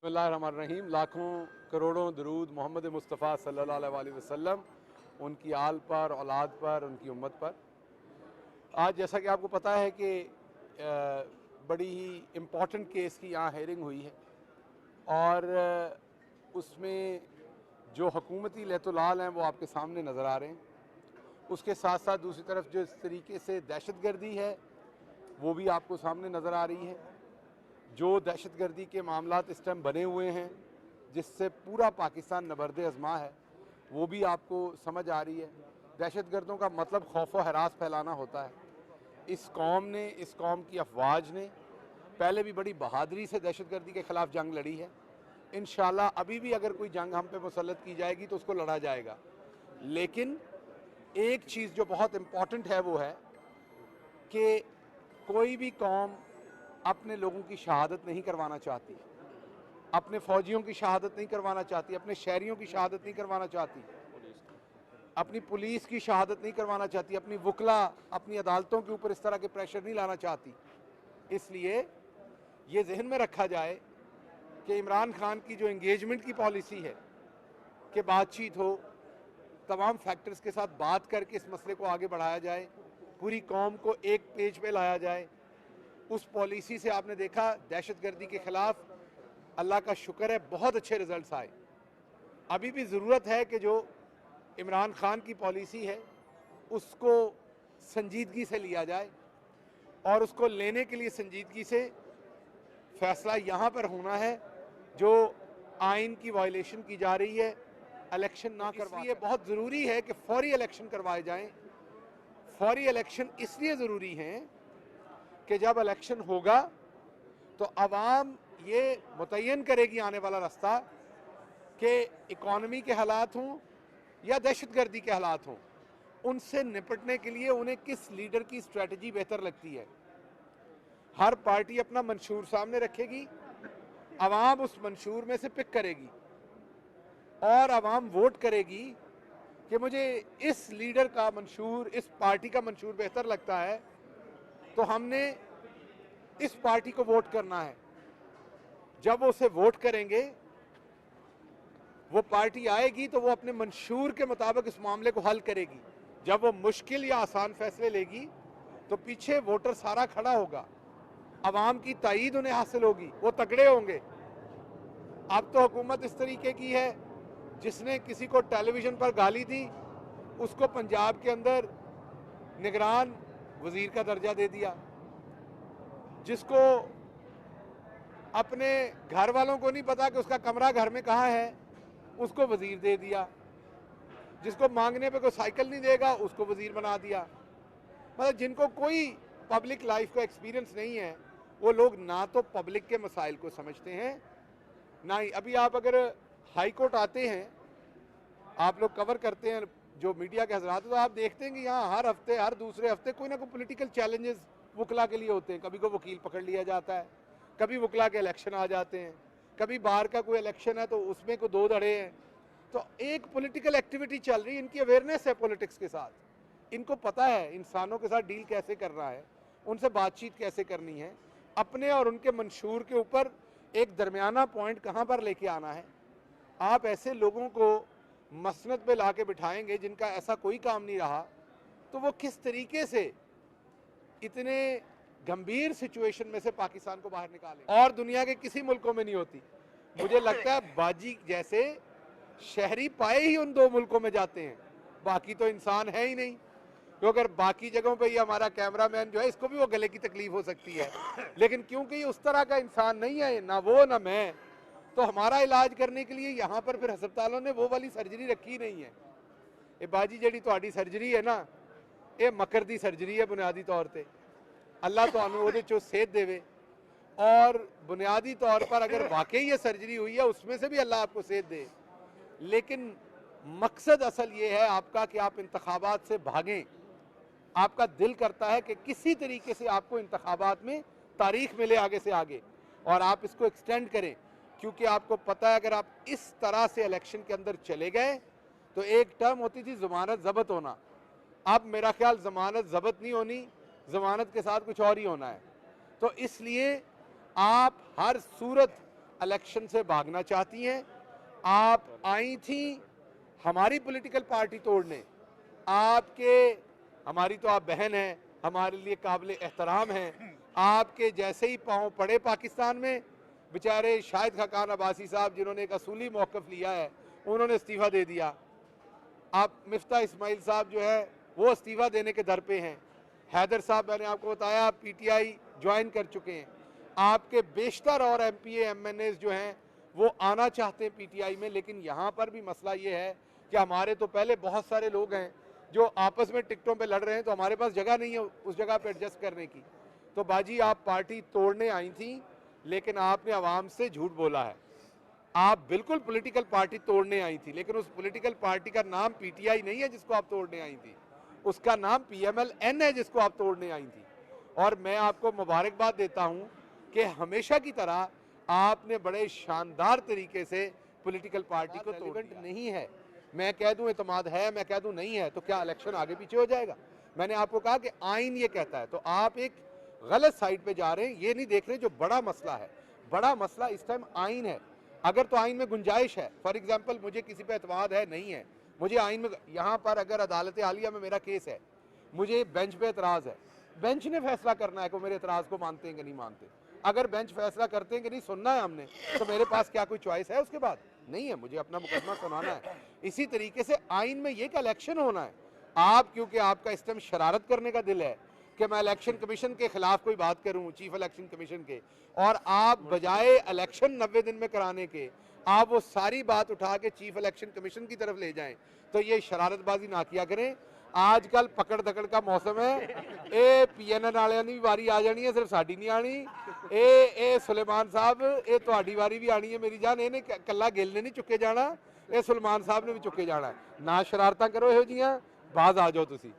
बिस्मिल्लाहिर्रहमानिर्रहीम। लाखों करोड़ों दरूद मोहम्मद मुस्तफ़ा सल्लल्लाहु अलैहि वसल्लम, उनकी आल पर, औलाद पर, उनकी उम्मत पर। आज जैसा कि आपको पता है कि बड़ी ही इम्पॉर्टेंट केस की यहाँ हेयरिंग हुई है और उसमें जो हुकूमती लहतुलाल हैं वो आपके सामने नज़र आ रहे हैं। उसके साथ साथ दूसरी तरफ जो इस तरीके से दहशतगर्दी है वो भी आपको सामने नज़र आ रही है। जो दहशतगर्दी के मामलात इस टाइम बने हुए हैं जिससे पूरा पाकिस्तान नबर्द अज़मा है, वो भी आपको समझ आ रही है। दहशतगर्दों का मतलब खौफ व हरास फैलाना होता है। इस कौम की अफवाज ने पहले भी बड़ी बहादुरी से दहशतगर्दी के ख़िलाफ़ जंग लड़ी है। इंशाअल्लाह अभी भी अगर कोई जंग हम पे मुसल्लत की जाएगी तो उसको लड़ा जाएगा। लेकिन एक चीज़ जो बहुत इम्पॉर्टेंट है वो है कि कोई भी कौम अपने लोगों की शहादत नहीं करवाना चाहती, अपने फ़ौजियों की शहादत नहीं करवाना चाहती, अपने शहरियों की शहादत नहीं करवाना चाहती, अपनी पुलिस की शहादत नहीं करवाना चाहती, अपनी वकला, अपनी अदालतों के ऊपर इस तरह के प्रेशर नहीं लाना चाहती। इसलिए ये जहन में रखा जाए कि इमरान खान की जो इंगेजमेंट की पॉलिसी है कि बातचीत हो, तमाम फैक्टर्स के साथ बात करके इस मसले को आगे बढ़ाया जाए, पूरी कौम को एक पेज पे लाया जाए, उस पॉलिसी से आपने देखा दहशतगर्दी के खिलाफ अल्लाह का शुक्र है बहुत अच्छे रिजल्ट्स आए। अभी भी ज़रूरत है कि जो इमरान खान की पॉलिसी है उसको संजीदगी से लिया जाए और उसको लेने के लिए संजीदगी से फैसला यहाँ पर होना है। जो आइन की वायलेशन की जा रही है, इलेक्शन ना करवा, ये बहुत ज़रूरी है कि फौरी इलेक्शन करवाए जाएं। फौरी इलेक्शन इसलिए ज़रूरी हैं कि जब इलेक्शन होगा तो अवाम ये मुतय्यन करेगी आने वाला रास्ता कि इकॉनमी के हालात हों या दहशतगर्दी के हालात हों, उनसे निपटने के लिए उन्हें किस लीडर की स्ट्रेटजी बेहतर लगती है। हर पार्टी अपना मंशूर सामने रखेगी, अवाम उस मंशूर में से पिक करेगी और अवाम वोट करेगी कि मुझे इस लीडर का मंशूर, इस पार्टी का मंशूर बेहतर लगता है, तो हमने इस पार्टी को वोट करना है। जब वो उसे वोट करेंगे, वो पार्टी आएगी तो वो अपने मंशूर के मुताबिक इस मामले को हल करेगी। जब वो मुश्किल या आसान फैसले लेगी तो पीछे वोटर सारा खड़ा होगा, अवाम की ताईद उन्हें हासिल होगी, वो तगड़े होंगे। अब तो हुकूमत इस तरीके की है, जिसने किसी को टेलीविजन पर गाली दी उसको पंजाब के अंदर निगरान वजीर का दर्जा दे दिया, जिसको अपने घर वालों को नहीं पता कि उसका कमरा घर में कहाँ है उसको वजीर दे दिया, जिसको मांगने पे कोई साइकिल नहीं देगा उसको वजीर बना दिया। मतलब जिनको कोई पब्लिक लाइफ का एक्सपीरियंस नहीं है वो लोग ना तो पब्लिक के मसाइल को समझते हैं, ना ही अभी आप अगर हाई कोर्ट आते हैं, आप लोग कवर करते हैं जो मीडिया के हजरात, तो आप देखते हैं कि यहाँ हर हफ्ते, हर दूसरे हफ्ते कोई ना कोई पॉलिटिकल चैलेंजेस वकला के लिए होते हैं। कभी कोई वकील पकड़ लिया जाता है, कभी वकला के इलेक्शन आ जाते हैं, कभी बाहर का कोई इलेक्शन है तो उसमें कोई दो धड़े हैं। तो एक पॉलिटिकल एक्टिविटी चल रही है, इनकी अवेयरनेस है पॉलिटिक्स के साथ, इनको पता है इंसानों के साथ डील कैसे करना है, उनसे बातचीत कैसे करनी है, अपने और उनके मंशूर के ऊपर एक दरमियाना पॉइंट कहाँ पर लेके आना है। आप ऐसे लोगों को मसनद पे ला के बिठाएंगे जिनका ऐसा कोई काम नहीं रहा, तो वो किस तरीके से इतने गंभीर सिचुएशन में से पाकिस्तान को बाहर निकालेंगे। और दुनिया के किसी मुल्कों में नहीं होती। मुझे लगता है बाजी जैसे शहरी पाए ही उन दो मुल्कों में जाते हैं, बाकी तो इंसान है ही नहीं। तो अगर बाकी जगहों पे ये हमारा कैमरामैन जो है इसको भी वो गले की तकलीफ हो सकती है, लेकिन क्योंकि उस तरह का इंसान नहीं है, ना वो ना मैं, तो हमारा इलाज करने के लिए यहाँ पर फिर हस्पतालों ने वो वाली सर्जरी रखी नहीं है। ये बाजी जड़ी तो सर्जरी है ना, ये मकर दी सर्जरी है बुनियादी तौर पर। अल्लाह तो चो सेहत देवे, और बुनियादी तौर पर अगर वाकई ये सर्जरी हुई है उसमें से भी अल्लाह आपको सेहत दे। लेकिन मकसद असल ये है आपका कि आप इंतखाबात से भागें। आपका दिल करता है कि किसी तरीके से आपको इंतखाबात में तारीख मिले आगे से आगे, और आप इसको एक्सटेंड करें, क्योंकि आपको पता है अगर आप इस तरह से इलेक्शन के अंदर चले गए तो एक टर्म होती थी जमानत जब्त होना, अब मेरा ख्याल जमानत जब्त नहीं होनी, जमानत के साथ कुछ और ही होना है। तो इसलिए आप हर सूरत इलेक्शन से भागना चाहती हैं। आप आई थी हमारी पॉलिटिकल पार्टी तोड़ने, हमारी तो आप बहन हैं, हमारे लिए काबिल एहतराम हैं। आपके जैसे ही पाँव पड़े पाकिस्तान में, बेचारे शाहिद खाकान अब्बासी साहब जिन्होंने एक असूली मौक़िफ़ लिया है, उन्होंने इस्तीफ़ा दे दिया। आप मिफ्ता इस्माइल साहब जो है वो इस्तीफ़ा देने के दर पे हैं। हैदर साहब मैंने आपको बताया पीटीआई ज्वाइन कर चुके हैं। आपके बेशतर और एमपीए एमएनएस जो हैं वो आना चाहते हैं पीटीआई में, लेकिन यहाँ पर भी मसला ये है कि हमारे तो पहले बहुत सारे लोग हैं जो आपस में टिकटों पे लड़ रहे हैं, तो हमारे पास जगह नहीं है उस जगह पे एडजस्ट करने की। तो बाजी आप पार्टी तोड़ने आई थी, लेकिन आपने आवाम से झूठ बोला है। आप बिल्कुल पॉलिटिकल पार्टी तोड़ने आई थी, लेकिन उस पॉलिटिकल पार्टी का नाम पीटीआई नहीं है जिसको आप तोड़ने आई थी, उसका नाम पीएमएल-एन है जिसको आप तोड़ने आई थी। और मैं आपको मुबारकबाद देता हूं कि हमेशा की तरह आपने बड़े शानदार तरीके से पॉलिटिकल पार्टी को रेलेवेंट नहीं है। मैं कह दूं इत्मीद है, मैं कह दूं नहीं है, तो क्या इलेक्शन आगे पीछे हो जाएगा? मैंने आपको कहा कि आइन ये कहता है, तो आप एक गलत साइड पे जा रहे हैं, ये नहीं देख रहे जो बड़ा मसला है। बड़ा मसला इस टाइम आइन है। अगर तो आइन में गुंजाइश है, फॉर एग्जाम्पल मुझे किसी पे एतमाद है, नहीं है, मुझे आइन में, यहाँ पर अगर अदालत आलिया में मेरा केस है, मुझे बेंच पे एतराज़ है, बेंच ने फैसला करना है कि मेरे एतराज़ को मानते हैं कि नहीं मानते। अगर बेंच फैसला करते हैं कि नहीं सुनना है हमने, तो मेरे पास क्या कोई चॉइस है उसके बाद? नहीं है, मुझे अपना मुकदमा सुनाना है। इसी तरीके से आइन में ये का इलेक्शन होना है। आप, क्योंकि आपका इस टाइम शरारत करने का दिल है कि मैं इलेक्शन कमीशन के खिलाफ कोई बात करूं, चीफ इलेक्शन कमीशन के, और आप बजाय इलेक्शन 90 दिन में कराने के आप वो सारी बात उठा के चीफ इलेक्शन कमीशन की तरफ ले जाएं, तो ये शरारतबाजी ना किया करें। आजकल पकड़ दकड़ का मौसम है, ए पीएनएन वालियां दी भी वारी आ जानी है, सिर्फ साडी नहीं आनी। ए सुलेमान साहब, ए तुहाडी वारी भी आनी है मेरी जान, इहने कल्ला गिल ने नहीं चुके जाना, ए सुलेमान साहब ने भी चुके जाना है। ना शरारतां करो इहो जिहियां, बाज आ जाओ तुसी।